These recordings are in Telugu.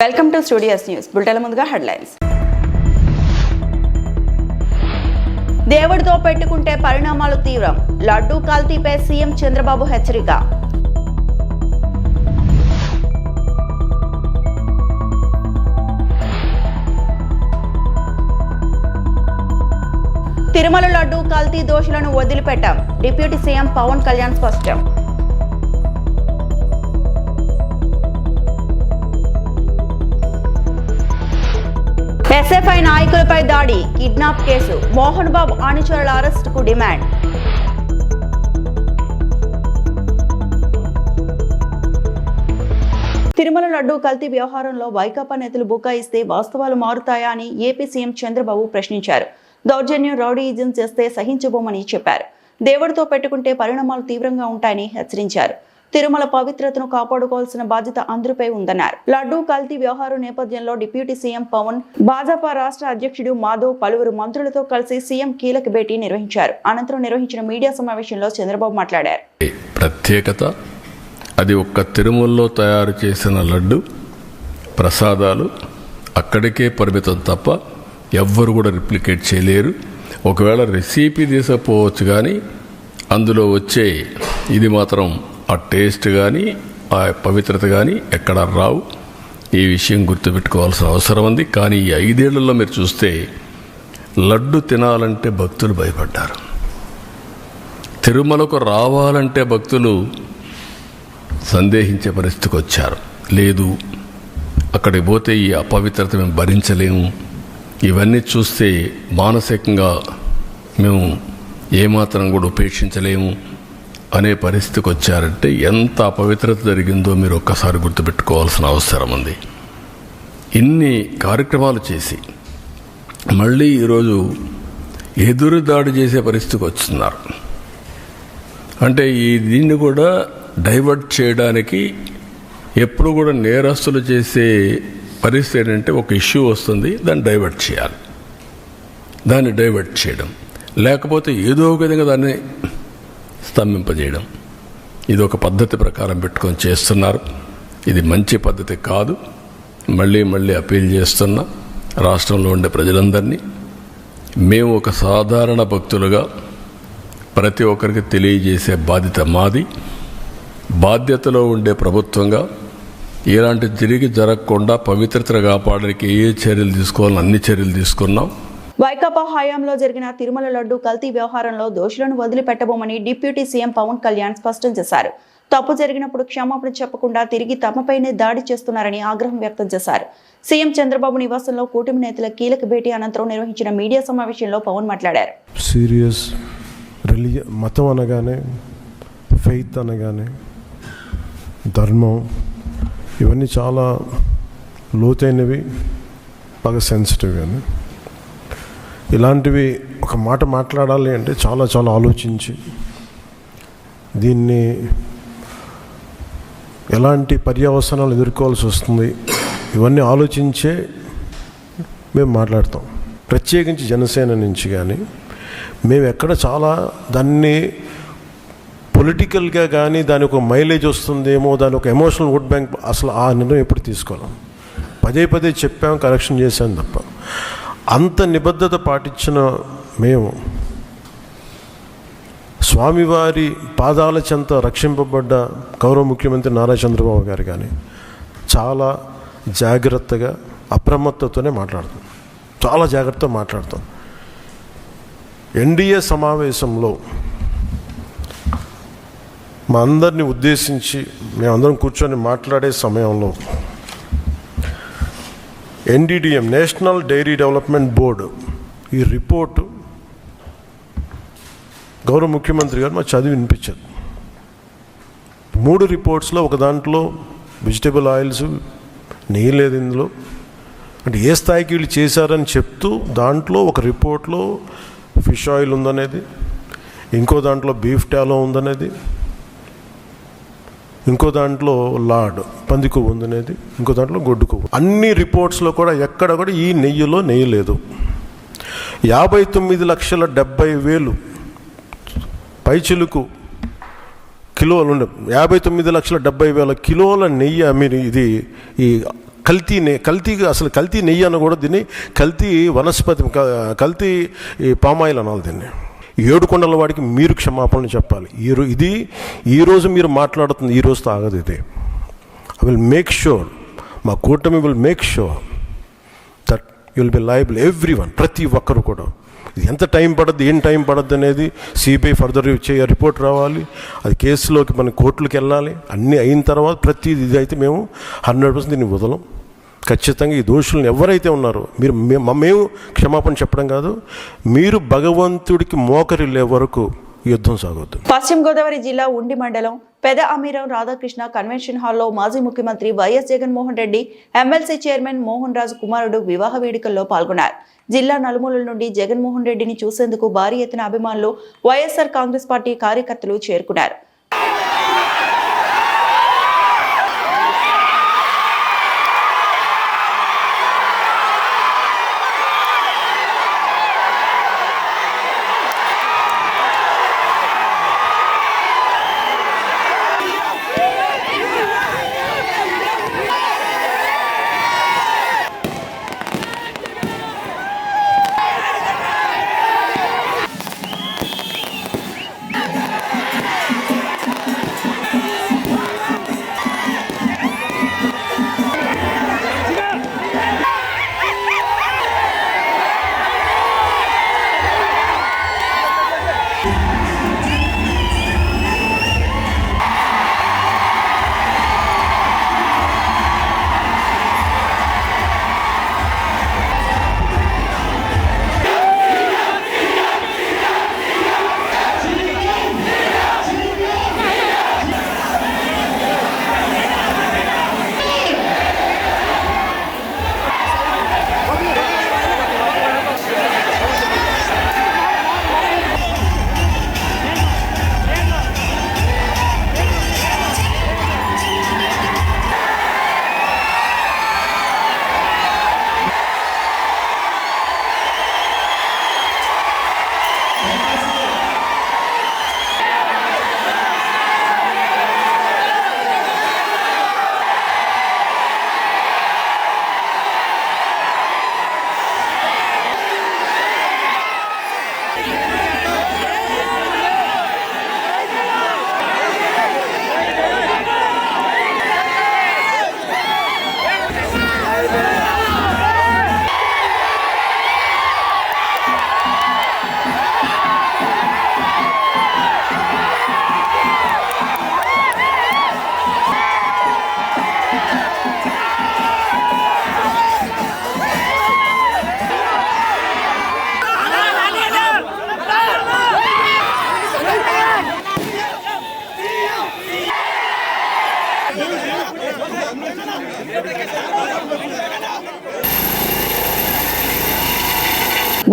Welcome to studios news. బులెటిన్ల ముందుగా హెడ్లైన్స్. దేవుడితో పెట్టుకుంటే పరిణామాలు తీవ్రం. లడ్డూ కల్తీపై సీఎం చంద్రబాబు హెచ్చరిక. తిరుమల లడ్డూ కల్తీ దోషులను వదిలిపెట్టాం. డిప్యూటీ సీఎం పవన్ కళ్యాణ్ స్పష్టం. ఎస్ఎఫ్ఐ నాయకులపై దాడి, కిడ్నాప్ కేసు. మోహన్ బాబు అనుచరుల అరెస్టుకు డిమాండ్. తిరుమల లడ్డూ కల్తీ వ్యవహారంలో వైకాపా నేతలు బుకాయిస్తే వాస్తవాలు మారుతాయా అని ఏపీ సీఎం చంద్రబాబు ప్రశ్నించారు. దౌర్జన్యం, రౌడీయిజం చేస్తే సహించబోమని చెప్పారు. దేవుడితో పెట్టుకుంటే పరిణామాలు తీవ్రంగా ఉంటాయని హెచ్చరించారు. తిరుమల పవిత్రతను కాపాడుకోవాల్సిన బాధ్యత అందరిపై ఉందన్నారు. లడ్డూ కల్తీ వ్యవహారం నేపథ్యంలో డిప్యూటీ సీఎం పవన్, భాజపా రాష్ట్ర అధ్యక్షుడు మాధవ్ పలువురు మంత్రులతో కలిసి సీఎం కీలక భేటీ నిర్వహించారు. అనంతరం నిర్వహించిన మీడియా సమావేశంలో చంద్రబాబు మాట్లాడారు. ప్రత్యేకత అది ఒక్క తిరుమలలో తయారు చేసిన లడ్డు ప్రసాదాలు అక్కడికే పరిమితం తప్ప ఎవ్వరు కూడా రిప్లికేట్ చేయలేరు. ఒకవేళ రెసిపీ తీసుకపోవచ్చు, కానీ అందులో వచ్చే ఇది మాత్రం ఆ టేస్ట్ కానీ ఆ పవిత్రత కానీ ఎక్కడ రావు. ఈ విషయం గుర్తుపెట్టుకోవాల్సిన అవసరం ఉంది. కానీ ఈ 5 ఏళ్లలో మీరు చూస్తే లడ్డు తినాలంటే భక్తులు భయపడ్డారు. తిరుమలకు రావాలంటే భక్తులు సందేహించే పరిస్థితికి వచ్చారు. లేదు, అక్కడికి పోతే ఈ అపవిత్రత మేము భరించలేము, ఇవన్నీ చూస్తే మానసికంగా మేము ఏమాత్రం కూడా ఉపేక్షించలేము అనే పరిస్థితికి వచ్చారంటే ఎంత అపవిత్రత జరిగిందో మీరు ఒక్కసారి గుర్తుపెట్టుకోవాల్సిన అవసరం ఉంది. ఇన్ని కార్యక్రమాలు చేసి మళ్ళీ ఈరోజు ఎదురు దాడి చేసే పరిస్థితికి వస్తున్నారు. అంటే దీన్ని కూడా డైవర్ట్ చేయడానికి ఎప్పుడు కూడా నేరస్తులు చేసే పరిస్థితి ఏంటంటే ఒక ఇష్యూ వస్తుంది, దాన్ని డైవర్ట్ చేయాలి, దాన్ని డైవర్ట్ చేయడం, లేకపోతే ఏదో ఒక విధంగా దాన్ని స్తంభింపజేయడం. ఇది ఒక పద్ధతి ప్రకారం పెట్టుకొని చేస్తున్నారు. ఇది మంచి పద్ధతి కాదు. మళ్ళీ మళ్ళీ అప్పీల్ చేస్తున్నా రాష్ట్రంలో ఉండే ప్రజలందరినీ, మేము ఒక సాధారణ భక్తులుగా ప్రతి ఒక్కరికి తెలియజేసే బాధ్యత మాది. బాధ్యతలో ఉండే ప్రభుత్వంగా ఇలాంటి తిరిగి జరగకుండా పవిత్రతను కాపాడడానికి ఏ చర్యలు తీసుకోవాలని అన్ని చర్యలు తీసుకున్నాం. వైకాపా హయాంలో జరిగిన తిరుమల లడ్డూ కల్తీ వ్యవహారంలో దోషులను వదిలిపెట్టబోమని డిప్యూటీ సీఎం పవన్ కళ్యాణ్ స్పష్టం చేశారు. తప్పు జరిగినప్పుడు క్షమాపణ చెప్పకుండా తిరిగి తమపైనే దాడి చేస్తున్నారని ఆగ్రహం వ్యక్తం చేశారు. సీఎం చంద్రబాబు నివాసంలో కూటమి నేతల కీలక భేటీ అనంతరం నిర్వహించిన మీడియా సమావేశంలో పవన్ మాట్లాడారు. సీరియస్ మతం అనగానే, ఫెయిత్ అనగానే, ధర్మం, ఇవన్నీ చాలా లోతైనవి, బాగా సెన్సిటివ్. కానీ ఇలాంటివి ఒక మాట మాట్లాడాలి అంటే చాలా చాలా ఆలోచించి దీన్ని ఎలాంటి పర్యవసనాలు ఎదుర్కోవాల్సి వస్తుంది ఇవన్నీ ఆలోచించే మేము మాట్లాడతాం. ప్రత్యేకించి జనసేన నుంచి కానీ మేము ఎక్కడ చాలా దాన్ని పొలిటికల్గా కానీ దానికి ఒక మైలేజ్ వస్తుందేమో, దాని ఒక ఎమోషనల్ ఓట్ బ్యాంక్, అసలు ఆ నిర్ణయం ఎప్పుడు తీసుకోలేం. పదే పదే చెప్పాం, కరెక్షన్ చేశాం తప్ప అంత నిబద్ధత పాటించిన మేము స్వామివారి పాదాల చెంత రక్షింపబడ్డ గౌరవ ముఖ్యమంత్రి నారా చంద్రబాబు గారు కానీ చాలా జాగ్రత్తగా అప్రమత్తతోనే మాట్లాడతాం, చాలా జాగ్రత్తగా మాట్లాడతాం. ఎన్డీఏ సమావేశంలో మా అందరినీ ఉద్దేశించి మేమందరం కూర్చొని మాట్లాడే సమయంలో NDDM, national dairy development board, ఈ రిపోర్టు గౌరవ ముఖ్యమంత్రి గారు మాకు చదివి వినిపించారు. 3 రిపోర్ట్స్లో ఒక దాంట్లో వెజిటబుల్ ఆయిల్స్, నెయ్యి లేదు ఇందులో, అంటే ఏ స్థాయికి వీళ్ళు చేశారని చెప్తూ దాంట్లో ఒక రిపోర్ట్లో ఫిష్ ఆయిల్ ఉందనేది, ఇంకో దాంట్లో బీఫ్ టాలో ఉందనేది, ఇంకో దాంట్లో లాడ్ పంది కొవ్వు ఉందనేది, ఇంకో దాంట్లో గొడ్డు కొవ్వు. అన్ని రిపోర్ట్స్లో కూడా ఎక్కడ కూడా ఈ నెయ్యిలో నెయ్యి లేదు. 59,70,000 పైచిలుకు కిలోలు ఉండే 59,70,000 కిలోల నెయ్యి ఇది ఈ కల్తీ అసలు కల్తీ నెయ్యి అన్న కూడా దీన్ని కల్తీ వనస్పతి కల్తీ పామాయిల్ అనాలి దీన్ని. 7 కొండల వాడికి మీరు క్షమాపణలు చెప్పాలి. ఈరోజు మీరు మాట్లాడుతుంది ఈ రోజుతో ఆగదు. ఇది ఐ విల్ మేక్ షూర్, మా కూటమి will make sure that you will be liable everyone, ప్రతి ఒక్కరు కూడా. ఇది ఎంత టైం పడుద్ది, ఏం టైం పడుద్ది అనేది సిబిఐ ఫర్దర్ రిపోర్ట్ రావాలి, అది కేసులోకి మన కోర్టులకు వెళ్ళాలి. అన్నీ అయిన తర్వాత ప్రతిది ఇది అయితే మేము 100% దీన్ని వదలం. ఖచ్చితంగా ఈ దోషులను ఎవరైతే ఉన్నారో మేము క్షమాపణ చెప్పడం కాదు, మీరు భగవంతుడికి మోకరిల్లే వరకు యుద్ధం సాగొద్దు. పశ్చిమ గోదావరి జిల్లా ఉండి మండలం పెద అమీరం రాధాకృష్ణ కన్వెన్షన్ హాల్లో మాజీ ముఖ్యమంత్రి YS Jaganmohan Reddy, MLC chairman Mohan Raju కుమారుడు వివాహ వేడుకల్లో పాల్గొన్నారు. జిల్లా నలుమూలల నుండి జగన్మోహన్ రెడ్డిని చూసేందుకు భారీ ఎత్తున అభిమానులు, వైఎస్ఆర్ కాంగ్రెస్ పార్టీ కార్యకర్తలు చేరుకున్నారు.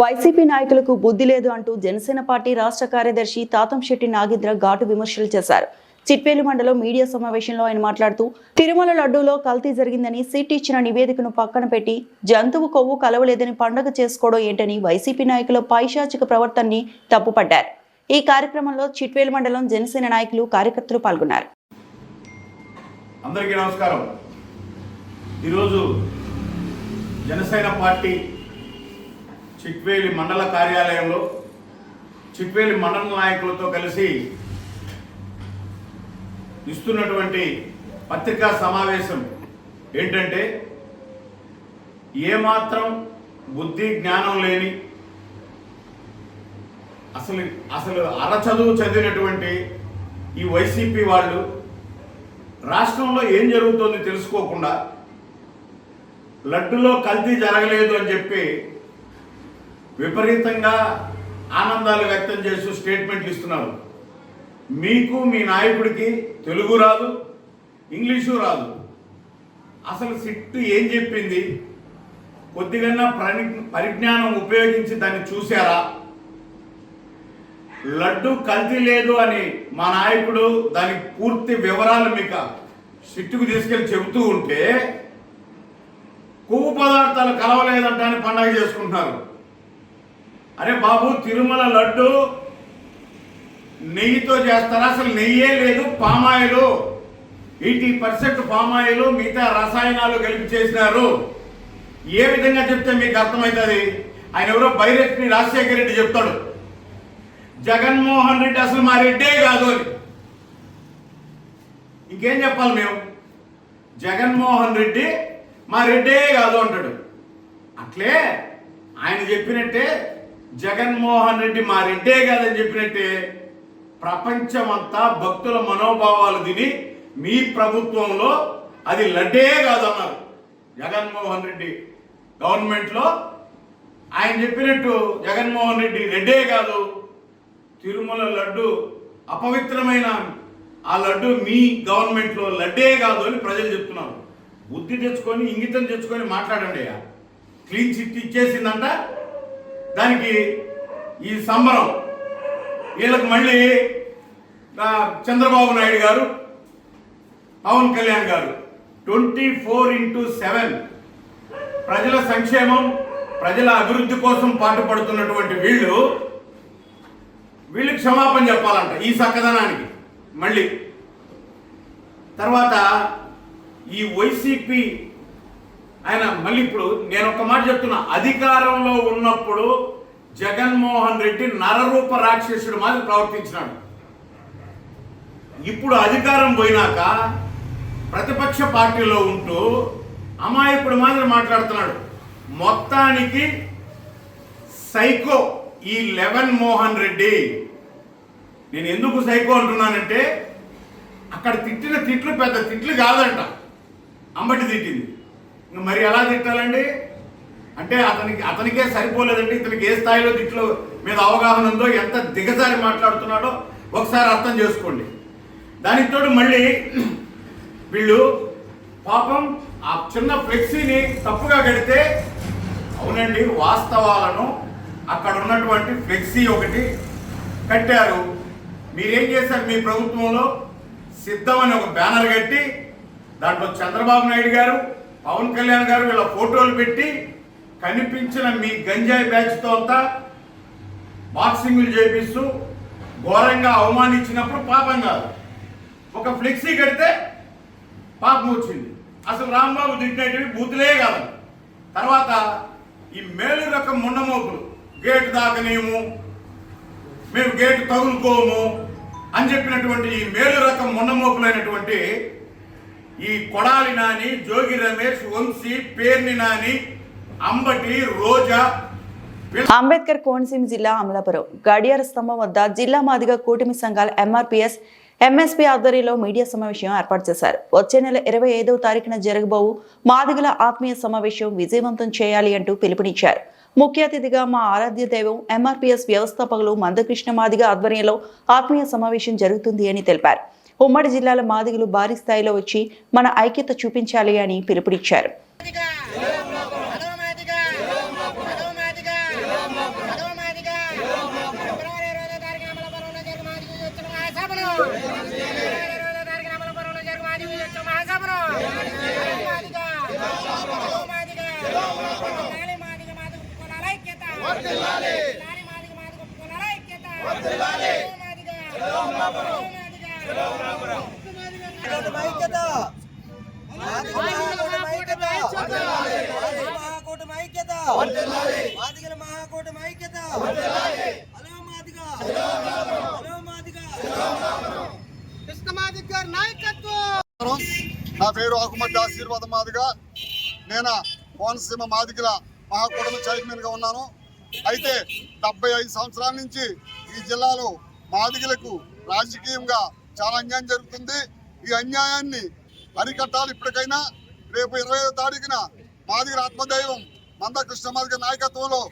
వైసీపీ నాయకులకు బుద్ధి లేదు అంటూ జనసేన పార్టీ రాష్ట్ర కార్యదర్శి తాతంశెట్టి నాగేంద్ర ఘాటు విమర్శలు చేశారు. చిట్వేలు మండలం మీడియా సమావేశంలో ఆయన మాట్లాడుతూ, తిరుమల లడ్డూలో కల్తీ జరిగిందని సిట్ ఇచ్చిన నివేదికను పక్కన పెట్టి జంతువు కొవ్వు కలవలేదని పండగ చేసుకోవడం ఏంటని వైసీపీ నాయకుల పైశాచిక ప్రవర్తనని తప్పుపడ్డారు. ఈ కార్యక్రమంలో చిట్వేలు మండలం జనసేన నాయకులు, కార్యకర్తలు పాల్గొన్నారు. అందరికీ నమస్కారం. ఈరోజు జనసేన పార్టీ చిట్వేలి మండల కార్యాలయంలో చిట్వేలి మండల నాయకులతో కలిసి ఇస్తున్నటువంటి పత్రికా సమావేశం ఏంటంటే, ఏమాత్రం బుద్ధి జ్ఞానం లేని అసలు అరచదువు చదివినటువంటి ఈ వైసీపీ వాళ్ళు రాష్ట్రంలో ఏం జరుగుతుందో తెలుసుకోకుండా లడ్డులో కల్తీ జరగలేదు అని చెప్పి విపరీతంగా ఆనందాలు వ్యక్తం చేస్తూ స్టేట్మెంట్లు ఇస్తున్నారు. మీకు మీ నాయకుడికి తెలుగు రాదు, ఇంగ్లీషు రాదు. అసలు సిట్టు ఏం చెప్పింది? కొద్దిగా పరిజ్ఞానం ఉపయోగించి దాన్ని చూసారా? లడ్డు కల్తీ లేదు అని మా నాయకుడు దాని పూర్తి వివరాలు మీకు సిట్టుకు తీసుకెళ్లి చెబుతూ ఉంటే, కొవ్వు పదార్థాలు కలవలేదంటాన్ని పండగ చేసుకుంటున్నారు. అరే బాబు, తిరుమల లడ్డు నెయ్యితో చేస్తారా? అసలు నెయ్యే లేదు, పామాయిలు. 80% పామ్ ఆయిల్ మిగతా రసాయనాలు కలిపి చేసినారు. ఏ విధంగా చెప్తే మీకు అర్థమవుతుంది? ఆయన ఎవరో బైరెడ్డి రాజశేఖర రెడ్డి చెప్తాడు, జగన్మోహన్ రెడ్డి అసలు మా రెడ్డే కాదు అని. ఇంకేం చెప్పాలి మేము? జగన్మోహన్ రెడ్డి మా రెడ్డే కాదు అంటాడు. అట్లే ఆయన చెప్పినట్టే జగన్మోహన్ రెడ్డి మా రెడ్డే కాదని చెప్పినట్టే ప్రపంచమంతా భక్తుల మనోభావాలు తిని మీ ప్రభుత్వంలో అది లడ్డే కాదన్నారు. జగన్మోహన్ రెడ్డి గవర్నమెంట్లో ఆయన చెప్పినట్టు జగన్మోహన్ రెడ్డి రెడ్డే కాదు, తిరుమల లడ్డు అపవిత్రమైన ఆ లడ్డు మీ గవర్నమెంట్లో లడ్డే కాదు అని ప్రజలు చెప్తున్నారు. బుద్ధి తెచ్చుకొని ఇంగితం తెచ్చుకొని మాట్లాడండి. క్లీన్ చిట్ ఇచ్చేసిందంట. దానికి ఈ సంబరం వీళ్ళకి మళ్ళీ చంద్రబాబు నాయుడు గారు, పవన్ కళ్యాణ్ గారు 24/7 ప్రజల సంక్షేమం, ప్రజల అభివృద్ధి కోసం పాటుపడుతున్నటువంటి వీళ్ళకి క్షమాపణ చెప్పాలంట ఈ చక్కదనానికి. మళ్ళీ తర్వాత ఈ వైసీపీ ఆయన మళ్ళీ ఇప్పుడు నేను ఒక మాట చెప్తున్నా, అధికారంలో ఉన్నప్పుడు జగన్మోహన్ రెడ్డి నరరూప రాక్షసుడు మాదిరి ప్రవర్తించినాడు. ఇప్పుడు అధికారం పోయినాక ప్రతిపక్ష పార్టీలో ఉంటూ అమాయకుడు మాదిరి మాట్లాడుతున్నాడు. మొత్తానికి సైకో ఈ లెవెన్ మోహన్ రెడ్డి. నేను ఎందుకు సైకో అంటున్నానంటే అక్కడ తిట్టిన తిట్లు పెద్ద తిట్లు కాదంట, అంబటి తిట్టింది. మరి ఎలా తిట్టాలండి అంటే అతనికే సరిపోలేదండి. ఇతనికి ఏ స్థాయిలో తిట్ల మీద అవగాహన ఉందో, ఎంత దిగజారి మాట్లాడుతున్నాడో ఒకసారి అర్థం చేసుకోండి. దానికి తోడు మళ్ళీ వీళ్ళు పాపం ఆ చిన్న ఫ్లెక్సీని తప్పుగా కడితే, అవునండి వాస్తవాలను అక్కడ ఉన్నటువంటి ఫ్లెక్సీ ఒకటి కట్టారు. మీరేం చేశారు? మీ ప్రభుత్వంలో సిద్ధం అని ఒక బ్యానర్ కట్టి దాంట్లో చంద్రబాబు నాయుడు గారు, పవన్ కళ్యాణ్ గారు వీళ్ళ ఫోటోలు పెట్టి కనిపించిన మీ గంజాయి బ్యాచ్తో అంతా బాక్సింగ్లు చేపిస్తూ ఘోరంగా అవమానించినప్పుడు పాపం కాదు, ఒక ఫ్లెక్సీ కడితే పాపం వచ్చింది. అసలు రాంబాబు తిట్టినవి బూతులే కాదు. తర్వాత ఈ మేలు రకం ముండమోపులు, గేటు దాకనేము, మేము గేటు తగులుకోము అని చెప్పినటువంటి ఈ మేలు రకం ముండమోపులైనటువంటి ఈ కొడాలి నాని, జోగి రమేష్, వంశీ, పేర్ని నాని, అంబటి, రోజా. అంబేద్కర్ కోనసీమ జిల్లా అమలాపురం గడియార స్తంభం వద్ద జిల్లా మాదిగ కూటమి సంఘాల ఎంఆర్పీఎస్ ఎంఎస్పీ ఆధ్వర్యంలో మీడియా సమావేశం ఏర్పాటు చేశారు. వచ్చే నెల 25వ తారీఖున జరగబోవు మాదిగల ఆత్మీయ సమావేశం విజయవంతం చేయాలి అంటూ పిలుపునిచ్చారు. ముఖ్య అతిథిగా మా ఆరాధ్య దైవం ఎంఆర్పీఎస్ వ్యవస్థాపకులు మందకృష్ణ మాదిగ ఆధ్వర్యంలో ఆత్మీయ సమావేశం జరుగుతుంది అని తెలిపారు. ఉమ్మడి జిల్లాల మాదిగలు భారీ స్థాయిలో వచ్చి మన ఐక్యత చూపించాలి అని పిలుపునిచ్చారు. నా పేరు ఆకుమట్టి ఆశీర్వాద మాదిగ. నేను కోనసీమ మాదిగల మహాకూటమి చైర్మన్ గా ఉన్నాను. అయితే 75 సంవత్సరాల నుంచి ఈ జిల్లాలో మాదిగలకు రాజకీయంగా చాలా అన్యాయం జరుగుతుంది. ఈ అన్యాయాన్ని అరికట్టాలి. ఇప్పటికైనా రేపు 25వ తారీఖున మాదిగల ఆత్మదైవం మందకృష్ణ మాదిగ నాయకత్వంలో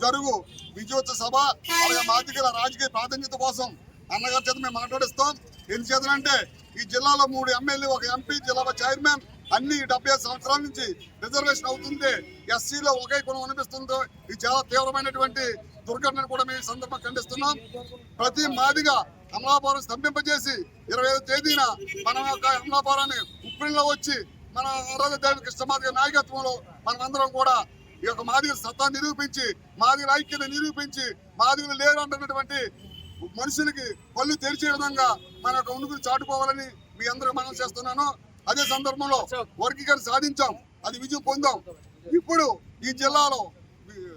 జరుగు విజయోత్సవ సభ, అలాగే మాదిగల రాజకీయ ప్రాధాన్యత కోసం అన్నగారి చేత మేము మాట్లాడిస్తాం. ఎందుచేతనంటే ఈ జిల్లాలో 3 ఎమ్మెల్యే, 1 ఎంపీ, జిల్లా చైర్మన్ అన్ని 75 సంవత్సరాల నుంచి రిజర్వేషన్ అవుతుంది. ఎస్సీలో ఒకే కులం అనిపిస్తుందో ఇది చాలా తీవ్రమైనటువంటి దుర్ఘటనను కూడా మేము ఈ సందర్భంగా ఖండిస్తున్నాం. ప్రతి మాదిగా అమలాపురం స్తంభింపజేసి 25వ తేదీన మన యొక్క అమలాపురాన్ని ఉప్పిడిలో వచ్చి మన ఆరాధ్య దైవ కృష్ణ మాదిగ నాయకత్వంలో మనమందరం కూడా ఈ యొక్క మాదిగ సత్తా నిరూపించి, మాదిగ ఐక్యత నిరూపించి, మాదిగలు లేరు అంటున్నటువంటి మనుషులకి పళ్ళు తెరిచే విధంగా మన యొక్క ఉనికిని చాటుకోవాలని మీ అందరూ మనం చేస్తున్నాను. అదే సందర్భంలో వర్గీకరణ సాధించాం, అది విజయం పొందాం. ఇప్పుడు ఈ జిల్లాలో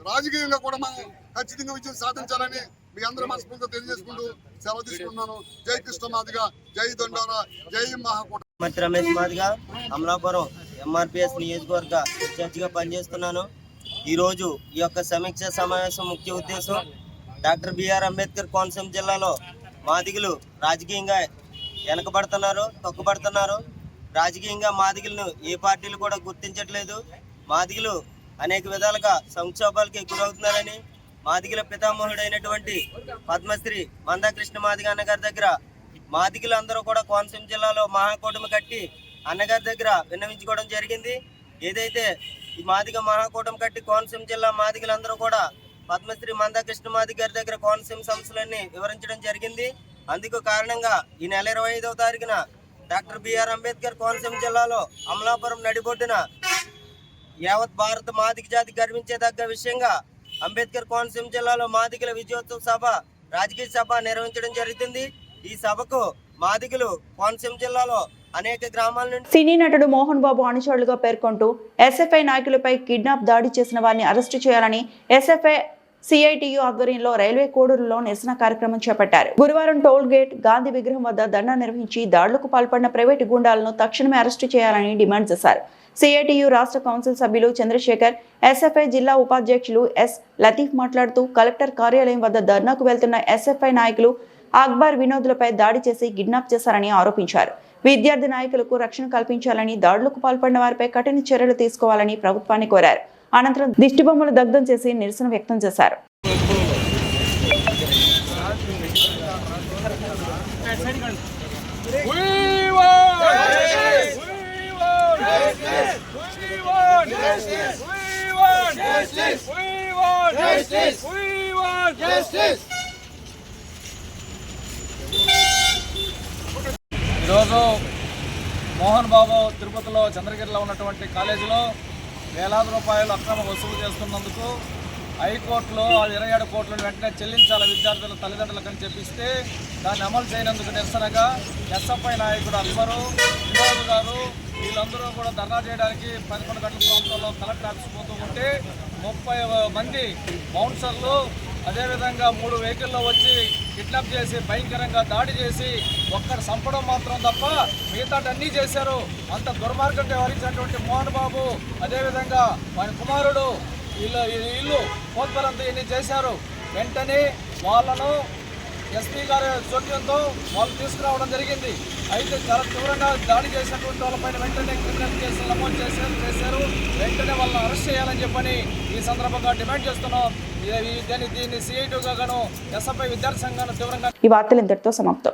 రాజకీయంగా కూడా మనం ఖచ్చితంగా విజయం సాధించాలని మీ అందరూ మనస్ఫూర్తిగా తెలియజేసుకుంటూ సెలవు తీసుకుంటున్నాను. జై కృష్ణ మాదిగ, జై దండోరా, జై మహాకూట. రమేష్ మాదిగ, అమలాపురం ఎంఆర్పిఎస్ నియోజకవర్గ ఇన్ఛార్జిగా పనిచేస్తున్నాను. ఈరోజు ఈ యొక్క సమీక్ష సమావేశం ముఖ్య ఉద్దేశం డాక్టర్ బిఆర్ అంబేద్కర్ కోనసీమ జిల్లాలో మాదిగలు రాజకీయంగా వెనకబడుతున్నారు, తొక్కబడుతున్నారు. రాజకీయంగా మాదిగలను ఏ పార్టీలు కూడా గుర్తించట్లేదు. మాదిగలు అనేక విధాలుగా సంక్షోభాలకి గురవుతున్నారని మాదిగల పితామహుడైనటువంటి పద్మశ్రీ మందాకృష్ణ మాదిగ అన్నగారి దగ్గర మాదిగలు అందరూ కూడా కోనసీమ జిల్లాలో మహాకూటమి కట్టి అన్నగారి దగ్గర విన్నవించుకోవడం జరిగింది. ఏదైతే ఈ మాదిగ మహాకూటమి కట్టి కోనసీమ జిల్లా మాదిగలందరూ కూడా పద్మశ్రీ మందాకృష్ణ మాదిగ గారి దగ్గర కోనసీమ సమస్యలన్నీ వివరించడం జరిగింది. అందుకు కారణంగా ఈ నెల 25వ తారీఖున డాక్టర్ బిఆర్ అంబేద్కర్ కోనసీమ జిల్లాలో అమలాపురం నడిబొడ్డున యావత్ భారత మాదిగ జాతి గర్వించేదగ్గ విషయంగా అంబేద్కర్ కోనసీమ జిల్లాలో మాదిగల విజయోత్సవ సభ, రాజకీయ సభ నిర్వహించడం జరుగుతుంది. ఈ సభకు మాదిగలు కోనసీమ జిల్లాలో అనేక గ్రామాల నుండి సినీ నటుడు మోహన్ బాబు అనుచరులుగా పేర్కొంటూ ఎస్ఎఫ్ఐ నాయకులపై కిడ్నాప్ దాడి చేసిన వారిని అరెస్టు చేయాలని ఎస్ఎఫ్ఐ సిఐటియు ఆధ్వర్యంలో రైల్వే కోడూరులో నిరసన కార్యక్రమం చేపట్టారు. గురువారం టోల్ గేట్ గాంధీ విగ్రహం వద్ద ధర్నా నిర్వహించి దాడులకు పాల్పడిన ప్రైవేటు గుండాలను తక్షణమే అరెస్టు చేయాలని డిమాండ్ చేశారు. సిఐటియు రాష్ట్ర కౌన్సిల్ సభ్యులు చంద్రశేఖర్, ఎస్ఎఫ్ఐ జిల్లా ఉపాధ్యక్షులు ఎస్ లతీఫ్ మాట్లాడుతూ కలెక్టర్ కార్యాలయం వద్ద ధర్నాకు వెళ్తున్న ఎస్ఎఫ్ఐ నాయకులు అక్బర్ వినోద్లపై దాడి చేసి కిడ్నాప్ చేశారని ఆరోపించారు. విద్యార్థి నాయకులకు రక్షణ కల్పించాలని, దాడులకు పాల్పడిన వారిపై కఠిన చర్యలు తీసుకోవాలని ప్రభుత్వాన్ని కోరారు. అనంతరం దిష్టిబొమ్మలు దగ్ధం చేసి నిరసన వ్యక్తం చేశారు. ఈరోజు మోహన్ బాబు తిరుపతిలో చంద్రగిరిలో ఉన్నటువంటి కాలేజీలో వేలాది రూపాయలు అక్రమ వసూలు చేస్తున్నందుకు హైకోర్టులో 27 కోట్లను వెంటనే చెల్లించాలి విద్యార్థుల తల్లిదండ్రులకని చెప్పిస్తే దాన్ని అమలు చేయనందుకు నిరసనగా ఎస్ఎఫ్ఐ నాయకుడు అక్బరు, వినోద్ గారు వీళ్ళందరూ కూడా ధర్నా చేయడానికి 11 గంటల ప్రాంతంలో కలెక్టర్ ఆఫీస్ పోతూ ఉంటే 30 మంది బౌన్సర్లు అదేవిధంగా 3 వెహికల్లో వచ్చి కిడ్నాప్ చేసి భయంకరంగా దాడి చేసి ఒక్కరు చంపడం మాత్రం తప్ప మిగతాటన్నీ చేశారు. అంత దుర్మార్గంగా వ్యవహరించినటువంటి మోహన్ బాబు అదేవిధంగా వారి కుమారుడు వీళ్ళు కోత్పలంతా ఇన్ని చేశారు. వెంటనే వాళ్ళను ఎస్పీ గారి జోక్యంతో వాళ్ళు తీసుకురావడం జరిగింది. అయితే చాలా తీవ్రంగా దాడి చేసినటువంటి వాళ్ళపైన వెంటనే క్రిమినల్ కేసులు నమోదు చేశారు. వెంటనే వాళ్ళని అరెస్ట్ చేయాలని చెప్పని ఈ సందర్భంగా డిమాండ్ చేస్తున్నాం. దీన్ని సిఐటిగా గాను ఎస్ఎఫ్ఐ విద్యార్థి సంఘాన్ని తీవ్రంగా. ఈ వార్తలు ఇంతటితో సమాప్తం.